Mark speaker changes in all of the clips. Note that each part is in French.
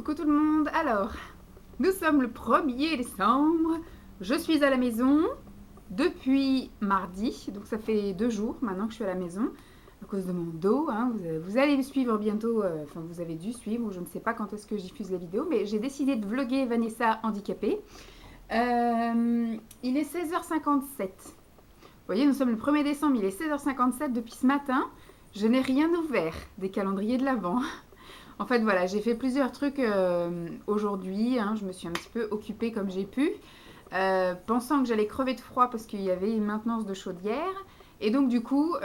Speaker 1: Coucou tout le monde. Alors, nous sommes le 1er décembre. Je suis à la maison depuis mardi. Donc ça fait 2 jours maintenant que je suis à la maison à cause de mon dos. Hein. Vous allez me suivre bientôt. Enfin, vous avez dû suivre. Je ne sais pas quand est-ce que je diffuse la vidéo. Mais j'ai décidé de vlogger Vanessa handicapée. Il est 16h57. Vous voyez, nous sommes le 1er décembre. Il est 16h57 depuis ce matin. Je n'ai rien ouvert des calendriers de l'Avent. En fait, voilà, j'ai fait plusieurs trucs aujourd'hui. Hein, je me suis un petit peu occupée comme j'ai pu, pensant que j'allais crever de froid parce qu'il y avait une maintenance de chaudière. Et donc, du coup,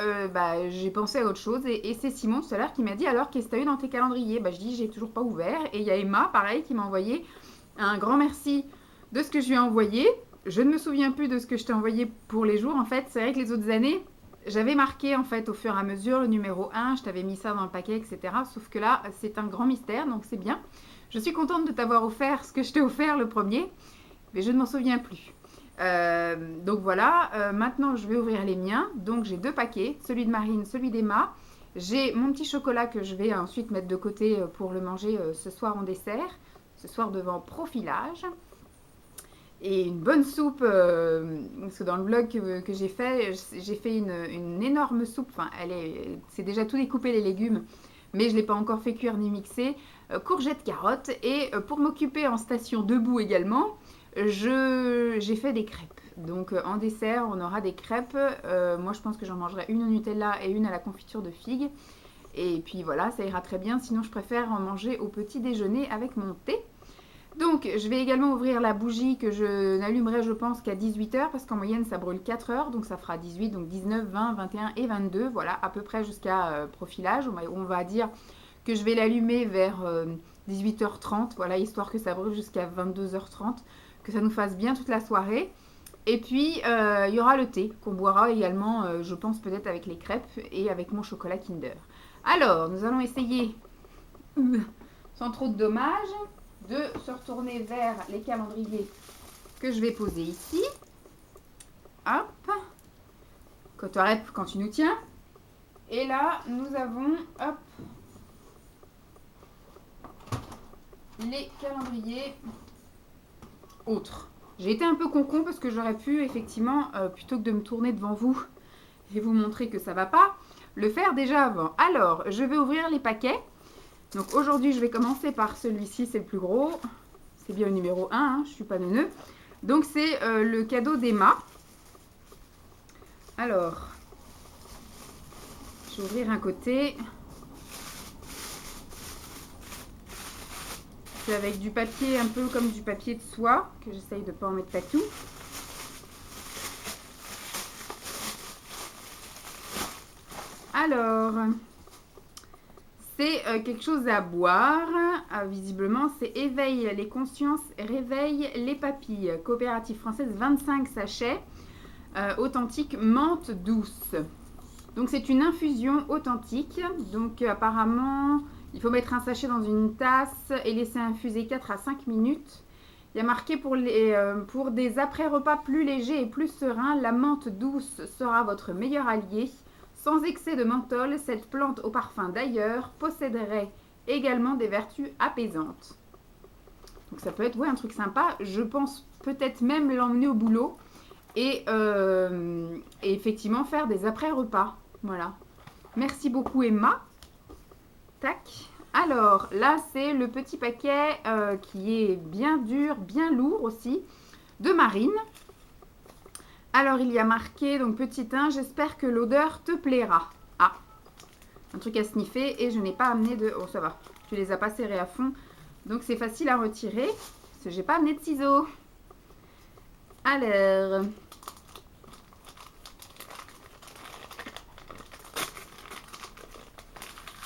Speaker 1: j'ai pensé à autre chose. Et c'est Simon tout à l'heure qui m'a dit, alors, qu'est-ce que tu as eu dans tes calendriers? Je dis, j'ai toujours pas ouvert. Et il y a Emma, pareil, qui m'a envoyé un grand merci de ce que je lui ai envoyé. Je ne me souviens plus de ce que je t'ai envoyé pour les jours. En fait, c'est vrai que les autres années, j'avais marqué en fait au fur et à mesure le numéro 1, je t'avais mis ça dans le paquet, etc. Sauf que là, c'est un grand mystère, donc c'est bien. Je suis contente de t'avoir offert ce que je t'ai offert le premier, mais je ne m'en souviens plus. Donc voilà, maintenant je vais ouvrir les miens. Donc j'ai 2 paquets, celui de Marine, celui d'Emma. J'ai mon petit chocolat que je vais ensuite mettre de côté pour le manger ce soir en dessert. Ce soir devant profilage. Et une bonne soupe, parce que dans le vlog que j'ai fait une énorme soupe. Enfin, c'est déjà tout découpé les légumes, mais je ne l'ai pas encore fait cuire ni mixer. Courgettes, carottes. Et pour m'occuper en station debout également, j'ai fait des crêpes. Donc en dessert, on aura des crêpes. Moi, je pense que j'en mangerai une au Nutella et une à la confiture de figues. Et puis voilà, ça ira très bien. Sinon, je préfère en manger au petit déjeuner avec mon thé. Donc, je vais également ouvrir la bougie que je n'allumerai, je pense, qu'à 18h, parce qu'en moyenne, ça brûle 4 heures, donc ça fera 18, donc 19, 20, 21 et 22, voilà, à peu près jusqu'à profilage. On va dire que je vais l'allumer vers 18h30, voilà, histoire que ça brûle jusqu'à 22h30, que ça nous fasse bien toute la soirée. Et puis, il y aura le thé, qu'on boira également, je pense, peut-être avec les crêpes et avec mon chocolat Kinder. Alors, nous allons essayer, sans trop de dommages, de se retourner vers les calendriers que je vais poser ici. Hop. Quand tu arrêtes, quand tu nous tiens. Et là, nous avons, hop, les calendriers autres. J'ai été un peu con parce que j'aurais pu, effectivement, plutôt que de me tourner devant vous et vous montrer que ça va pas, le faire déjà avant. Alors, je vais ouvrir les paquets. Donc aujourd'hui, je vais commencer par celui-ci, c'est le plus gros. C'est bien le numéro 1, hein, je ne suis pas neuneux. Donc c'est le cadeau d'Emma. Alors, je vais ouvrir un côté. C'est avec du papier, un peu comme du papier de soie, que j'essaye de ne pas en mettre partout. Alors... c'est quelque chose à boire. Visiblement, c'est éveille les consciences, réveille les papilles. Coopérative française, 25 sachets. Authentique menthe douce. Donc, c'est une infusion authentique. Donc, apparemment, il faut mettre un sachet dans une tasse et laisser infuser 4 à 5 minutes. Il y a marqué pour des après-repas plus légers et plus sereins, la menthe douce sera votre meilleur allié. Sans excès de menthol, cette plante au parfum d'ailleurs posséderait également des vertus apaisantes. Donc ça peut être un truc sympa. Je pense peut-être même l'emmener au boulot et effectivement faire des après-repas. Voilà. Merci beaucoup Emma. Tac. Alors là c'est le petit paquet qui est bien dur, bien lourd aussi, de Marine. Alors, il y a marqué, donc petit 1, j'espère que l'odeur te plaira. Ah, un truc à sniffer et je n'ai pas amené de... Oh, ça va, tu les as pas serrés à fond. Donc, c'est facile à retirer parce que j'ai pas amené de ciseaux. Alors...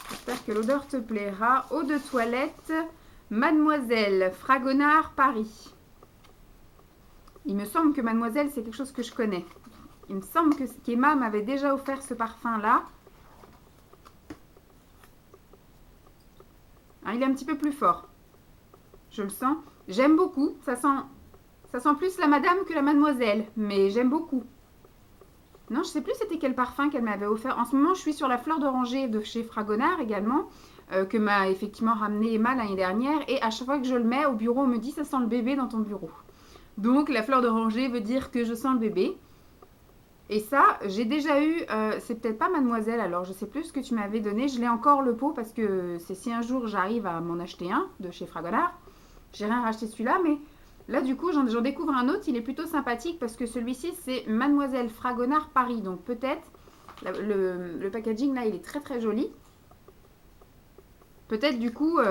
Speaker 1: j'espère que l'odeur te plaira. Eau de toilette, Mademoiselle, Fragonard, Paris. Il me semble que Mademoiselle, c'est quelque chose que je connais. Il me semble qu'Emma m'avait déjà offert ce parfum-là. Ah, il est un petit peu plus fort. Je le sens. J'aime beaucoup. Ça sent plus la madame que la mademoiselle. Mais j'aime beaucoup. Non, je ne sais plus c'était quel parfum qu'elle m'avait offert. En ce moment, je suis sur la fleur d'oranger de chez Fragonard également. que m'a effectivement ramené Emma l'année dernière. Et à chaque fois que je le mets au bureau, on me dit ça sent le bébé dans ton bureau. Donc la fleur d'oranger veut dire que je sens le bébé. Et ça, j'ai déjà eu, c'est peut-être pas Mademoiselle, alors je sais plus ce que tu m'avais donné. Je l'ai encore le pot parce que c'est si un jour j'arrive à m'en acheter un de chez Fragonard. J'ai rien racheté celui-là, mais là du coup j'en découvre un autre. Il est plutôt sympathique parce que celui-ci c'est Mademoiselle Fragonard Paris. Donc peut-être, le packaging là il est très très joli. Peut-être du coup,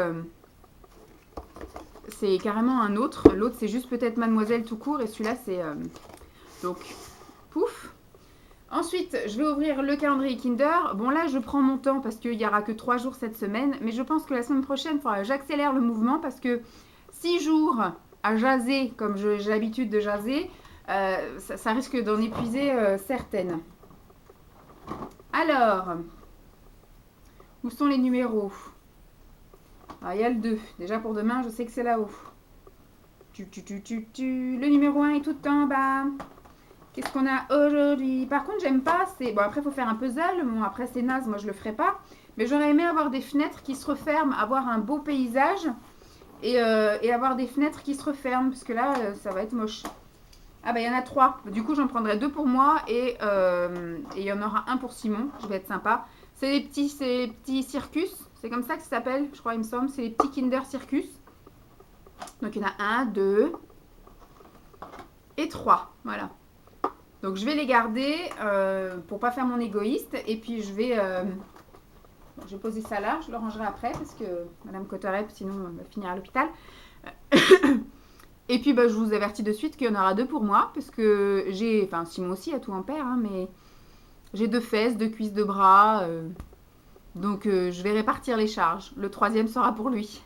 Speaker 1: c'est carrément un autre. L'autre c'est juste peut-être Mademoiselle tout court et celui-là c'est... donc, pouf. Ensuite, je vais ouvrir le calendrier Kinder. Bon là, je prends mon temps parce qu'il n'y aura que 3 jours cette semaine. Mais je pense que la semaine prochaine, j'accélère le mouvement parce que 6 jours à jaser, comme j'ai l'habitude de jaser, ça risque d'en épuiser certaines. Alors, où sont les numéros? Il y a le 2. Déjà pour demain, je sais que c'est là-haut. Le numéro 1 est tout en bas. Qu'est-ce qu'on a aujourd'hui? Par contre, j'aime pas. Bon, après, il faut faire un puzzle. Bon, après, c'est naze. Moi, je le ferai pas. Mais j'aurais aimé avoir des fenêtres qui se referment, avoir un beau paysage et avoir des fenêtres qui se referment. Parce que là, ça va être moche. Ah, bah, il y en a 3. Du coup, j'en prendrai 2 pour moi et il y en aura un pour Simon. Je vais être sympa. C'est les petits circus. C'est comme ça que ça s'appelle, je crois, il me semble. C'est les petits Kinder Circus. Donc, il y en a 1, 2 et 3. Voilà. Donc, je vais les garder pour pas faire mon égoïste. Et puis, je vais poser ça là. Je le rangerai après parce que Madame Cotterep, sinon, va finir à l'hôpital. Et puis, je vous avertis de suite qu'il y en aura 2 pour moi. Parce que j'ai... Enfin, Simon aussi a tout en paire. Hein, mais j'ai 2 fesses, 2 cuisses, 2 bras. Donc, je vais répartir les charges. Le 3e sera pour lui.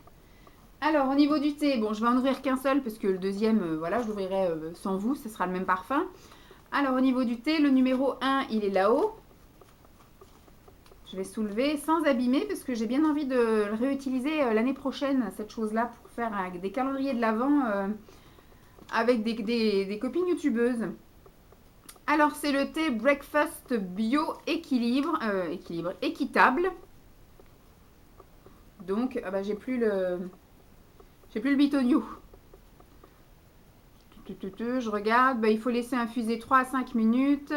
Speaker 1: Alors, au niveau du thé, bon, je vais en ouvrir qu'un seul. Parce que le 2e, voilà, je l'ouvrirai sans vous. Ce sera le même parfum. Alors, au niveau du thé, le numéro 1, il est là-haut. Je vais soulever sans abîmer parce que j'ai bien envie de le réutiliser l'année prochaine, cette chose-là, pour faire des calendriers de l'Avent avec des copines youtubeuses. Alors, c'est le thé Breakfast Bio équitable. Donc, j'ai plus le bitonio. Je regarde, il faut laisser infuser 3 à 5 minutes.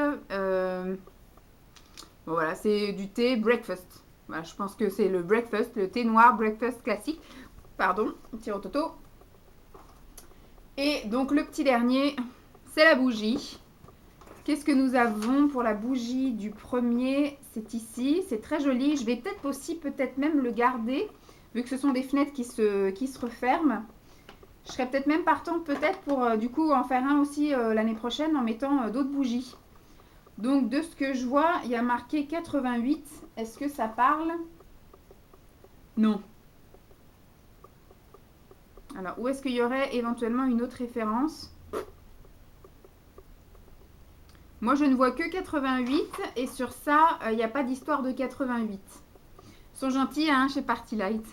Speaker 1: Bon, voilà, c'est du thé breakfast. Voilà, je pense que c'est le breakfast, le thé noir breakfast classique. Pardon, petit rototo. Et donc le petit dernier, c'est la bougie. Qu'est-ce que nous avons pour la bougie du premier? C'est ici, c'est très joli. Je vais peut-être aussi, même le garder, vu que ce sont des fenêtres qui se referment. Je serais peut-être même partante pour du coup en faire un aussi l'année prochaine en mettant d'autres bougies. Donc de ce que je vois, il y a marqué 88. Est-ce que ça parle? Non. Alors où est-ce qu'il y aurait éventuellement une autre référence? Moi je ne vois que 88 et sur ça, il n'y a pas d'histoire de 88. Ils sont gentils hein, chez Party Light.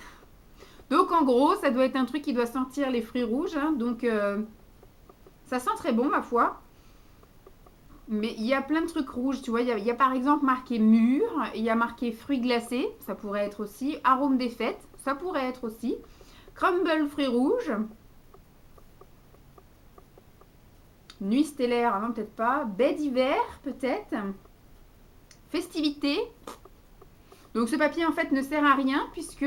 Speaker 1: Donc en gros, ça doit être un truc qui doit sentir les fruits rouges. Hein, donc ça sent très bon ma foi. Mais il y a plein de trucs rouges, tu vois. Il y a par exemple marqué mûr, il y a marqué fruits glacés, ça pourrait être aussi. Arôme des fêtes, ça pourrait être aussi. Crumble fruits rouges. Nuit stellaire, non peut-être pas. Baie d'hiver, peut-être. Festivité. Donc ce papier en fait ne sert à rien puisque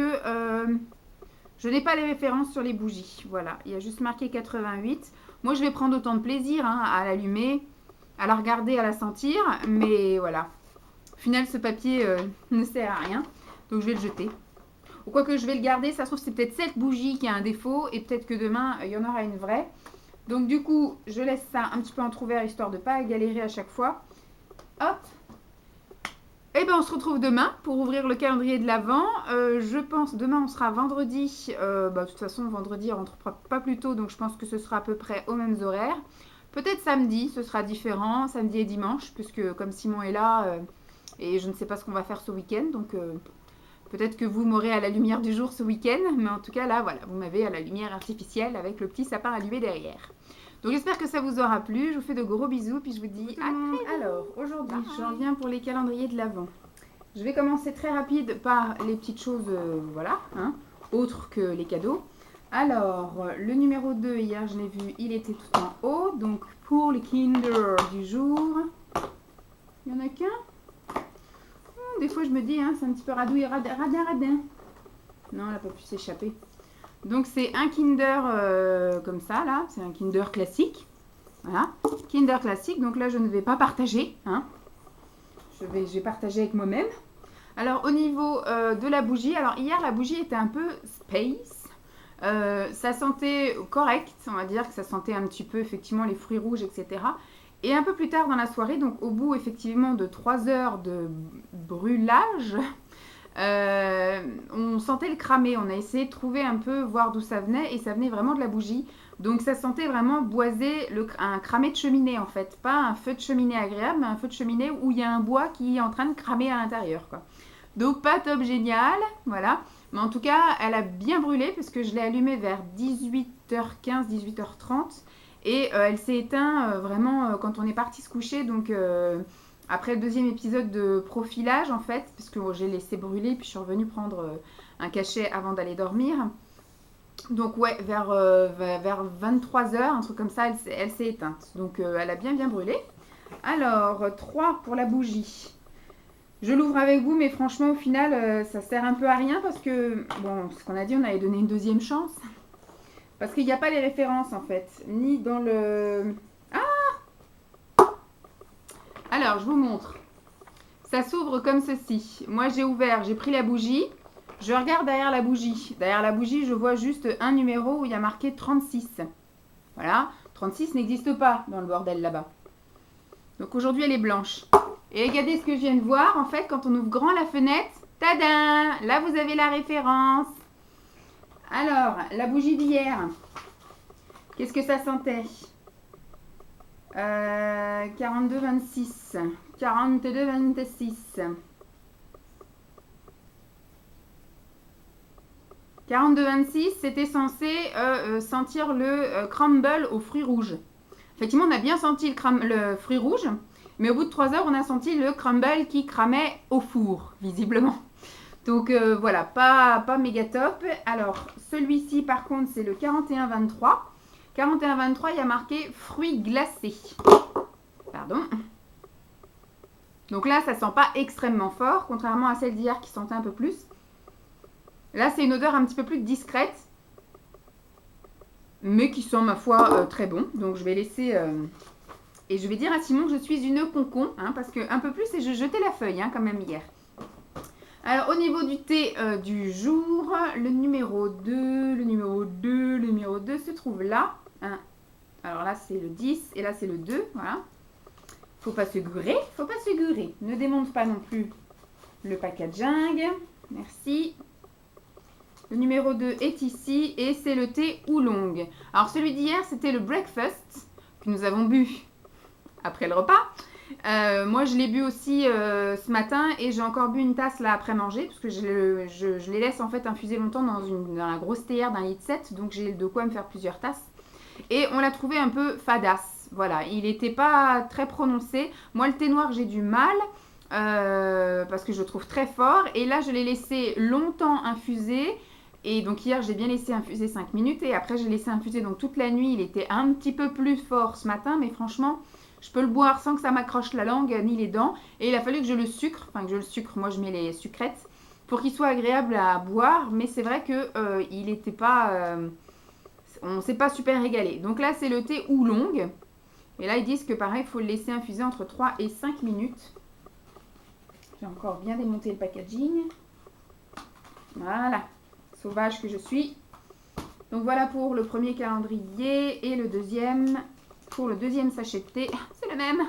Speaker 1: je n'ai pas les références sur les bougies. Voilà, il y a juste marqué 88. Moi je vais prendre autant de plaisir hein, à l'allumer, à la regarder, à la sentir. Mais voilà. Au final, ce papier ne sert à rien. Donc, je vais le jeter. Ou quoi que je vais le garder. Ça se trouve, c'est peut-être cette bougie qui a un défaut. Et peut-être que demain, il y en aura une vraie. Donc, du coup, je laisse ça un petit peu entrouvert histoire de ne pas galérer à chaque fois. Hop. Et bien, on se retrouve demain pour ouvrir le calendrier de l'Avent. Je pense, demain, on sera vendredi. De toute façon, vendredi, on rentre pas plus tôt. Donc, je pense que ce sera à peu près aux mêmes horaires. Peut-être samedi, ce sera différent, samedi et dimanche, puisque comme Simon est là, et je ne sais pas ce qu'on va faire ce week-end, donc peut-être que vous m'aurez à la lumière du jour ce week-end, mais en tout cas là, voilà, vous m'avez à la lumière artificielle avec le petit sapin allumé derrière. Donc j'espère que ça vous aura plu, je vous fais de gros bisous, puis je vous dis à très vite. Alors, aujourd'hui, j'en viens pour les calendriers de l'Avent. Je vais commencer très rapide par les petites choses, voilà, hein, autres que les cadeaux. Alors, le numéro 2, hier je l'ai vu, il était tout en haut. Donc, pour le Kinder du jour, il n'y en a qu'un. Des fois, je me dis, hein, c'est un petit peu radouille, radin. Non, elle n'a pas pu s'échapper. Donc, c'est un Kinder comme ça, là. C'est un Kinder classique. Voilà, Kinder classique. Donc là, je ne vais pas partager, hein. Je vais partager avec moi-même. Alors, au niveau de la bougie, alors hier, la bougie était un peu space. Ça sentait correct, on va dire que ça sentait un petit peu effectivement les fruits rouges, etc. Et un peu plus tard dans la soirée, donc au bout effectivement de 3 heures de brûlage, on sentait le cramer. On a essayé de trouver un peu, voir d'où ça venait, et ça venait vraiment de la bougie. Donc ça sentait vraiment boisé, un cramé de cheminée en fait. Pas un feu de cheminée agréable, mais un feu de cheminée où il y a un bois qui est en train de cramer à l'intérieur, quoi. Donc pas top génial, voilà. Mais en tout cas, elle a bien brûlé parce que je l'ai allumée vers 18h15, 18h30. Et elle s'est éteinte vraiment quand on est parti se coucher. Donc après le deuxième épisode de profilage en fait, parce que j'ai laissé brûler puis je suis revenue prendre un cachet avant d'aller dormir. Donc ouais, vers 23h, un truc comme ça, elle s'est éteinte. Donc elle a bien brûlé. Alors, 3 pour la bougie. Je l'ouvre avec vous, mais franchement, au final, ça sert un peu à rien parce que, bon, ce qu'on a dit, on avait donné une deuxième chance. Parce qu'il n'y a pas les références, en fait, ni dans le... Ah! Alors, je vous montre. Ça s'ouvre comme ceci. Moi, j'ai ouvert, j'ai pris la bougie. Je regarde derrière la bougie. Derrière la bougie, je vois juste un numéro où il y a marqué 36. Voilà, 36 n'existe pas dans le bordel là-bas. Donc aujourd'hui, elle est blanche. Et regardez ce que je viens de voir. En fait, quand on ouvre grand la fenêtre, tadam! Là, vous avez la référence. Alors, la bougie d'hier. Qu'est-ce que ça sentait 42-26. 42-26. 42-26, c'était censé sentir le crumble aux fruits rouges. Effectivement, on a bien senti le fruit rouge. Mais au bout de 3 heures, on a senti le crumble qui cramait au four, visiblement. Donc voilà, pas méga top. Alors, celui-ci, par contre, c'est le 41-23. 41-23, il y a marqué fruits glacés. Pardon. Donc là, ça sent pas extrêmement fort, contrairement à celle d'hier qui sentait un peu plus. Là, c'est une odeur un petit peu plus discrète, mais qui sent, ma foi, très bon. Donc, je vais laisser... Et je vais dire à Simon que je suis une concon, hein, parce que un peu plus, et je jetais la feuille, hein, quand même, hier. Alors, au niveau du thé du jour, le numéro 2 se trouve là. Hein. Alors là, c'est le 10, et là, c'est le 2, voilà. Faut pas se gurer. Ne démonte pas non plus le packaging. Merci. Le numéro 2 est ici, et c'est le thé oolong. Alors, celui d'hier, c'était le breakfast, que nous avons bu après le repas. Moi, je l'ai bu aussi ce matin et j'ai encore bu une tasse là après manger parce que je les laisse en fait infuser longtemps dans la grosse théière d'un litre 7, donc j'ai de quoi me faire plusieurs tasses. Et on l'a trouvé un peu fadasse. Voilà, il n'était pas très prononcé. Moi, le thé noir, j'ai du mal parce que je le trouve très fort. Et là, je l'ai laissé longtemps infuser. Et donc hier, j'ai bien laissé infuser 5 minutes et après, je l'ai laissé infuser donc toute la nuit. Il était un petit peu plus fort ce matin, mais franchement... Je peux le boire sans que ça m'accroche la langue ni les dents. Et il a fallu que je le sucre. Moi je mets les sucrètes. Pour qu'il soit agréable à boire. Mais c'est vrai que il n'était pas... on ne s'est pas super régalé. Donc là c'est le thé oolong. Et là ils disent que pareil, il faut le laisser infuser entre 3 et 5 minutes. J'ai encore bien démonté le packaging. Voilà. Sauvage que je suis. Donc voilà pour le premier calendrier. Et le deuxième... Pour le deuxième sachet de thé, c'est le même.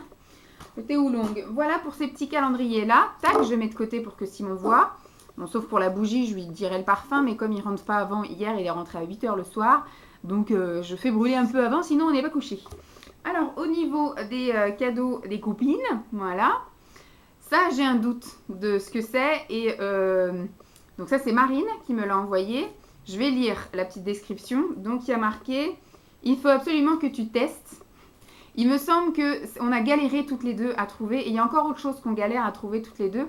Speaker 1: Le thé oolong. Voilà pour ces petits calendriers-là. Tac, je mets de côté pour que Simon voit. Bon, sauf pour la bougie, je lui dirai le parfum. Mais comme il ne rentre pas avant, hier, il est rentré à 8h le soir. Donc, je fais brûler un peu avant, sinon on n'est pas couché. Alors, au niveau des cadeaux des copines, voilà. Ça, j'ai un doute de ce que c'est. Et donc ça, c'est Marine qui me l'a envoyé. Je vais lire la petite description. Donc, il y a marqué « Il faut absolument que tu testes ». Il me semble qu'on a galéré toutes les deux à trouver, et il y a encore autre chose qu'on galère à trouver toutes les deux,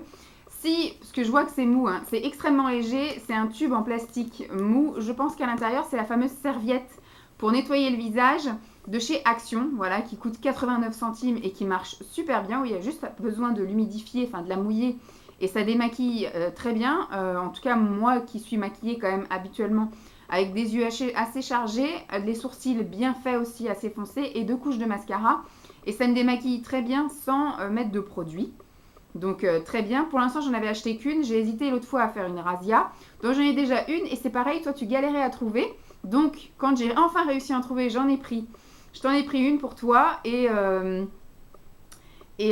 Speaker 1: Si, parce que je vois que c'est mou, hein, c'est extrêmement léger, c'est un tube en plastique mou. Je pense qu'à l'intérieur, c'est la fameuse serviette pour nettoyer le visage de chez Action, voilà, qui coûte 89 centimes et qui marche super bien, où il y a juste besoin de l'humidifier, enfin de la mouiller, et ça démaquille très bien. En tout cas, moi qui suis maquillée quand même habituellement avec des yeux assez chargés, les sourcils bien faits aussi, assez foncés, et 2 couches de mascara. Et ça me démaquille très bien sans mettre de produit. Donc très bien. Pour l'instant, j'en avais acheté qu'une. J'ai hésité l'autre fois à faire une razzia. Donc j'en ai déjà une et c'est pareil, toi tu galérais à trouver. Donc quand j'ai enfin réussi à en trouver, j'en ai pris. Je t'en ai pris une pour toi et du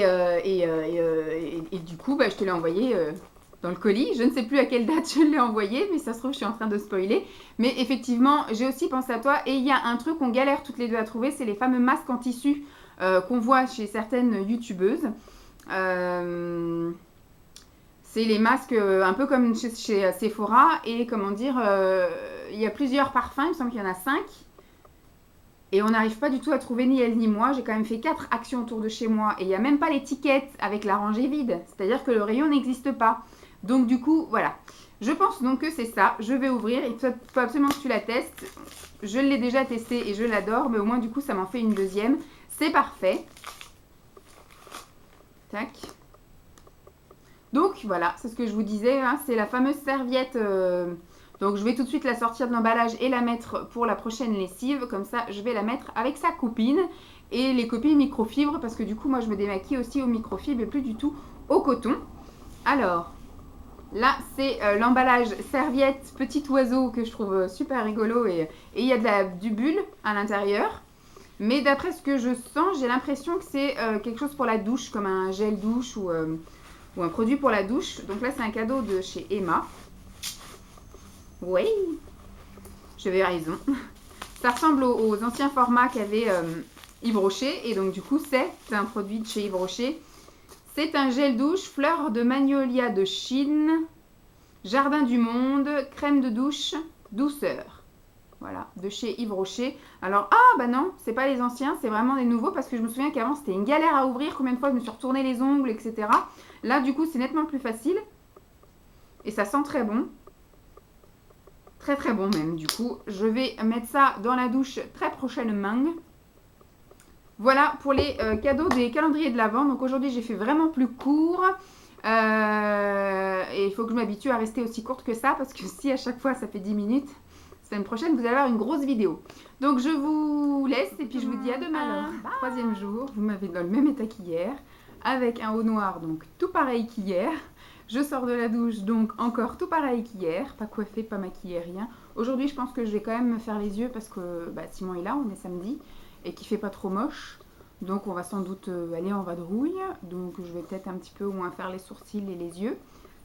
Speaker 1: coup, bah, je te l'ai envoyé dans le colis. Je ne sais plus à quelle date je l'ai envoyé, mais ça se trouve, je suis en train de spoiler. Mais effectivement, j'ai aussi pensé à toi. Et il y a un truc qu'on galère toutes les deux à trouver, c'est les fameux masques en tissu qu'on voit chez certaines youtubeuses. C'est les masques un peu comme chez Sephora. Et comment dire, il y a plusieurs parfums, il me semble qu'il y en a 5. Et on n'arrive pas du tout à trouver ni elle ni moi. J'ai quand même fait 4 actions autour de chez moi. Et il n'y a même pas l'étiquette avec la rangée vide. C'est-à-dire que le rayon n'existe pas. Donc du coup, voilà. Je pense donc que c'est ça. Je vais ouvrir. Il faut absolument que tu la testes. Je l'ai déjà testée et je l'adore. Mais au moins du coup, ça m'en fait une deuxième. C'est parfait. Tac. Donc voilà, c'est ce que je vous disais. Hein, c'est la fameuse serviette... Donc je vais tout de suite la sortir de l'emballage et la mettre pour la prochaine lessive. Comme ça, je vais la mettre avec sa copine. Et les copines microfibres, parce que du coup, moi, je me démaquille aussi au microfibres et plus du tout au coton. Alors, là, c'est l'emballage serviette petit oiseau que je trouve super rigolo. Et il y a du bulle à l'intérieur. Mais d'après ce que je sens, j'ai l'impression que c'est quelque chose pour la douche, comme un gel douche ou un produit pour la douche. Donc là, c'est un cadeau de chez Emma. Oui, j'avais raison. Ça ressemble aux anciens formats qu'avait Yves Rocher. Et donc du coup, c'est un produit de chez Yves Rocher. C'est un gel douche, fleur de magnolia de Chine, jardin du monde, crème de douche, douceur. Voilà, de chez Yves Rocher. Alors, bah non, c'est pas les anciens, c'est vraiment des nouveaux. Parce que je me souviens qu'avant, c'était une galère à ouvrir. Combien de fois je me suis retourné les ongles, etc. Là, du coup, c'est nettement plus facile. Et ça sent très bon. Très très bon même, du coup. Je vais mettre ça dans la douche très prochainement. Voilà pour les cadeaux des calendriers de l'Avent. Donc aujourd'hui, j'ai fait vraiment plus court. Et il faut que je m'habitue à rester aussi courte que ça. Parce que si à chaque fois, ça fait 10 minutes, la semaine prochaine, vous allez avoir une grosse vidéo. Donc je vous laisse et puis je vous dis à demain. Alors, 3e jour, vous m'avez dans le même état qu'hier. Avec un haut noir, donc tout pareil qu'hier. Je sors de la douche, donc encore tout pareil qu'hier. Pas coiffée, pas maquillée, rien. Aujourd'hui, je pense que je vais quand même me faire les yeux parce que Simon est là, on est samedi. Et qu'il fait pas trop moche. Donc on va sans doute aller en vadrouille. Donc je vais peut-être un petit peu au moins faire les sourcils et les yeux.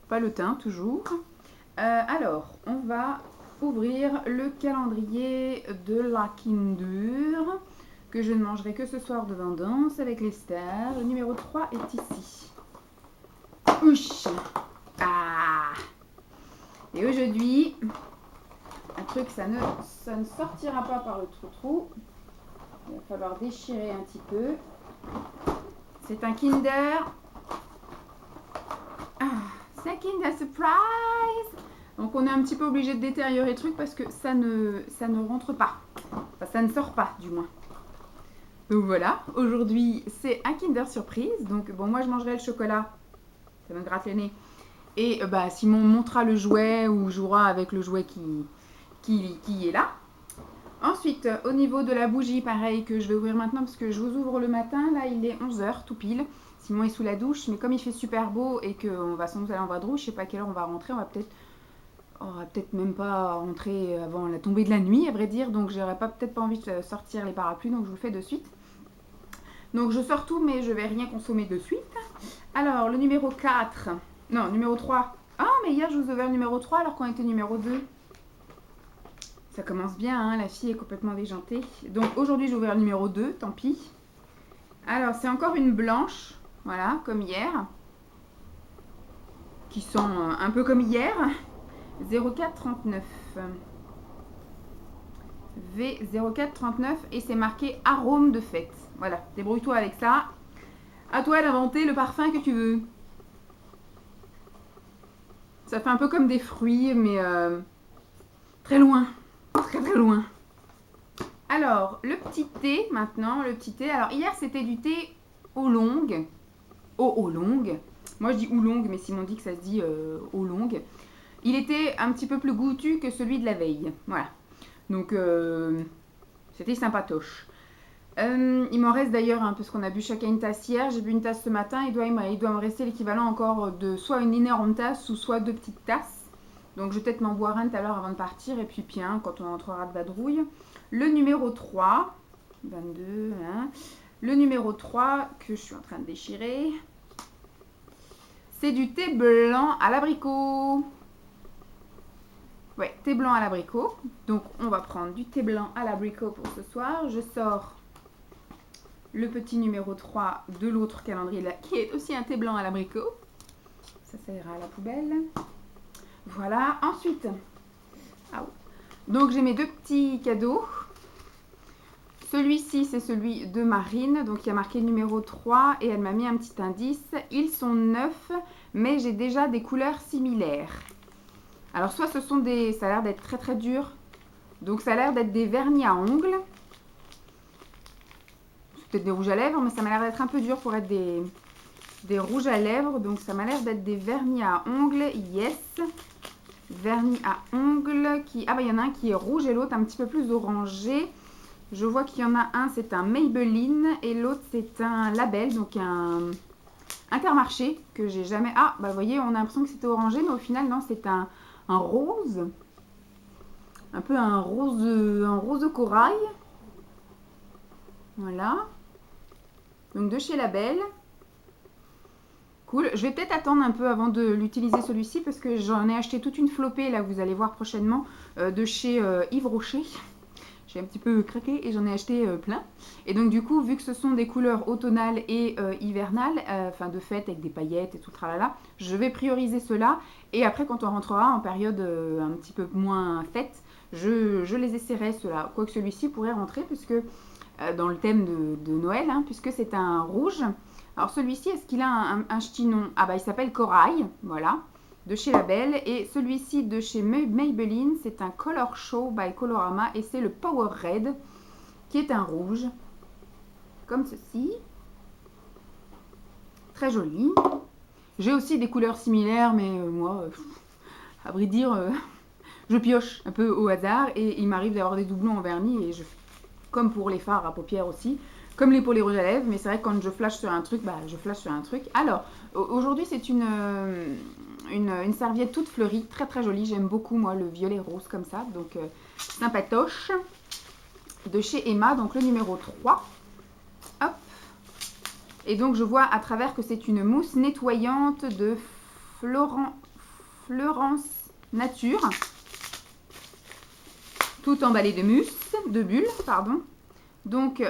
Speaker 1: Pas le teint, toujours. Alors, on va ouvrir le calendrier de la Kinder. Que je ne mangerai que ce soir devant Danse avec les stars. Le numéro 3 est ici. Ouch. Et aujourd'hui, un truc, ça ne sortira pas par le trou-trou. Il va falloir déchirer un petit peu. C'est un Kinder. C'est un Kinder Surprise. Donc on est un petit peu obligé de détériorer le truc parce que ça ne rentre pas. Enfin, ça ne sort pas du moins. Donc voilà, aujourd'hui c'est un Kinder Surprise. Donc bon, moi je mangerai le chocolat. Ça me gratte le nez. Et Simon montrera le jouet ou jouera avec le jouet qui est là. Ensuite, au niveau de la bougie, pareil, que je vais ouvrir maintenant parce que je vous ouvre le matin. Là, il est 11h, tout pile. Simon est sous la douche, mais comme il fait super beau et qu'on va sans doute aller en vadrouille, je sais pas à quelle heure on va rentrer. On va peut-être même pas rentrer avant la tombée de la nuit, à vrai dire. Donc, j'aurais peut-être pas envie de sortir les parapluies, donc je vous le fais de suite. Donc, je sors tout, mais je vais rien consommer de suite. Alors, le numéro 4. Non, numéro 3. Ah, mais hier, je vous ai ouvert le numéro 3 alors qu'on était numéro 2. Ça commence bien, hein, la fille est complètement déjantée. Donc aujourd'hui, j'ai ouvert le numéro 2, tant pis. Alors, c'est encore une blanche, voilà, comme hier. Qui sent un peu comme hier. 0439. V0439 et c'est marqué arôme de fête. Voilà, débrouille-toi avec ça. À toi d'inventer le parfum que tu veux. Ça fait un peu comme des fruits, mais très loin. Très très loin. Alors, le petit thé maintenant. Le petit thé. Alors, hier, c'était du thé oolong. Oolong. Moi, je dis oolong, mais Simon dit que ça se dit oolong. Il était un petit peu plus goûtu que celui de la veille. Voilà. Donc, c'était sympatoche. Il m'en reste d'ailleurs, hein, parce qu'on a bu chacun une tasse hier. J'ai bu une tasse ce matin. Il doit me rester l'équivalent encore de soit une énorme tasse ou soit 2 petites tasses. Donc, je vais peut-être m'en boire un tout à l'heure avant de partir. Et puis un quand on entrera de vadrouille. Le numéro 3. 22. Hein. Le numéro 3 que je suis en train de déchirer. C'est du thé blanc à l'abricot. Ouais, thé blanc à l'abricot. Donc, on va prendre du thé blanc à l'abricot pour ce soir. Je sors le petit numéro 3 de l'autre calendrier là, qui est aussi un thé blanc à l'abricot. Ça ira à la poubelle. Voilà. Ensuite, donc j'ai mes 2 petits cadeaux. Celui-ci, c'est celui de Marine. Donc, il y a marqué numéro 3 et elle m'a mis un petit indice. Ils sont neufs, mais j'ai déjà des couleurs similaires. Alors, soit ce sont des... Ça a l'air d'être très très dur. Donc, ça a l'air d'être des vernis à ongles. C'est peut-être des rouges à lèvres, mais ça m'a l'air d'être un peu dur pour être des rouges à lèvres. Donc, ça m'a l'air d'être des vernis à ongles. Yes. Vernis à ongles qui... Ah, bah, il y en a un qui est rouge et l'autre un petit peu plus orangé. Je vois qu'il y en a un, c'est un Maybelline et l'autre, c'est un Label, donc un Intermarché que j'ai jamais... Ah, bah vous voyez, on a l'impression que c'était orangé, mais au final, non, c'est un rose. Un peu un rose corail. Voilà. Donc de chez Label. Cool. Je vais peut-être attendre un peu avant de l'utiliser celui-ci parce que j'en ai acheté toute une flopée, là, vous allez voir prochainement, de chez Yves Rocher. J'ai un petit peu craqué et j'en ai acheté plein. Et donc du coup, vu que ce sont des couleurs automnales et hivernales, enfin de fête avec des paillettes et tout tralala, je vais prioriser ceux-là. Et après, quand on rentrera en période un petit peu moins fête, je les essaierai ceux-là. Quoique celui-ci pourrait rentrer puisque dans le thème de Noël, hein, puisque c'est un rouge. Alors celui-ci, est-ce qu'il a un ch'tinon? Ah bah il s'appelle Corail, voilà, de chez Label. Et celui-ci de chez Maybelline, c'est un Color Show by Colorama et c'est le Power Red, qui est un rouge, comme ceci. Très joli. J'ai aussi des couleurs similaires, mais moi, à vrai dire, je pioche un peu au hasard et il m'arrive d'avoir des doublons en vernis et comme pour les fards à paupières aussi, comme pour les rouges à lèvres, mais c'est vrai que quand je flash sur un truc, bah, je flash sur un truc. Alors, aujourd'hui, c'est une serviette toute fleurie, très très jolie. J'aime beaucoup, moi, le violet rose comme ça, donc sympatoche. De chez Emma, donc le numéro 3. Hop. Et donc, je vois à travers que c'est une mousse nettoyante de Florence Nature. Tout emballé de bulles, pardon. Donc,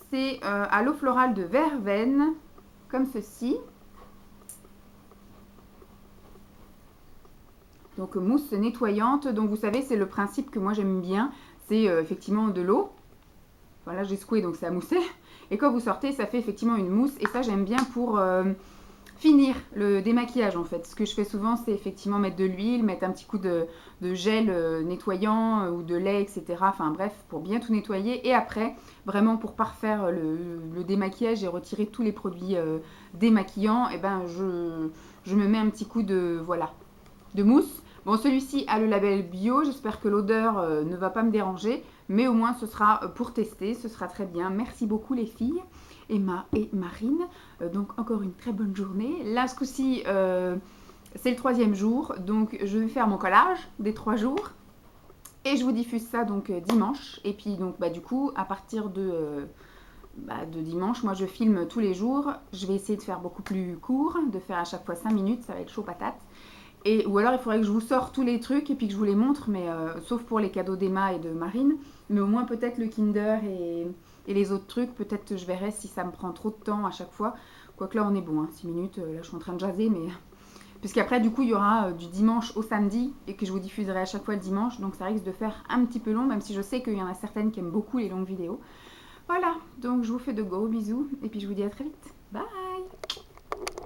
Speaker 1: c'est à l'eau florale de verveine, comme ceci. Donc, mousse nettoyante. Donc, vous savez, c'est le principe que moi j'aime bien. C'est effectivement de l'eau. Voilà, j'ai secoué, donc ça a moussé. Et quand vous sortez, ça fait effectivement une mousse. Et ça, j'aime bien pour finir le démaquillage, en fait. Ce que je fais souvent, c'est effectivement mettre de l'huile, mettre un petit coup de gel nettoyant ou de lait, etc. Enfin bref, pour bien tout nettoyer. Et après, vraiment pour parfaire le démaquillage et retirer tous les produits démaquillants, et ben je me mets un petit coup de, voilà, de mousse. Bon, celui-ci a le label bio. J'espère que l'odeur ne va pas me déranger. Mais au moins, ce sera pour tester. Ce sera très bien. Merci beaucoup les filles. Emma et Marine. Donc, encore une très bonne journée. Là, ce coup-ci, c'est le 3e jour. Donc, je vais faire mon collage des 3 jours. Et je vous diffuse ça donc dimanche. Et puis, donc, bah, du coup, à partir de dimanche, moi, je filme tous les jours. Je vais essayer de faire beaucoup plus court. De faire à chaque fois 5 minutes. Ça va être chaud patate. Ou alors il faudrait que je vous sorte tous les trucs et puis que je vous les montre, mais sauf pour les cadeaux d'Emma et de Marine. Mais au moins peut-être le Kinder et les autres trucs, peut-être je verrai si ça me prend trop de temps à chaque fois. Quoique là on est bon, hein, 6 minutes, là je suis en train de jaser, mais... Puisqu'après du coup il y aura du dimanche au samedi et que je vous diffuserai à chaque fois le dimanche, donc ça risque de faire un petit peu long, même si je sais qu'il y en a certaines qui aiment beaucoup les longues vidéos. Voilà, donc je vous fais de gros bisous et puis je vous dis à très vite. Bye!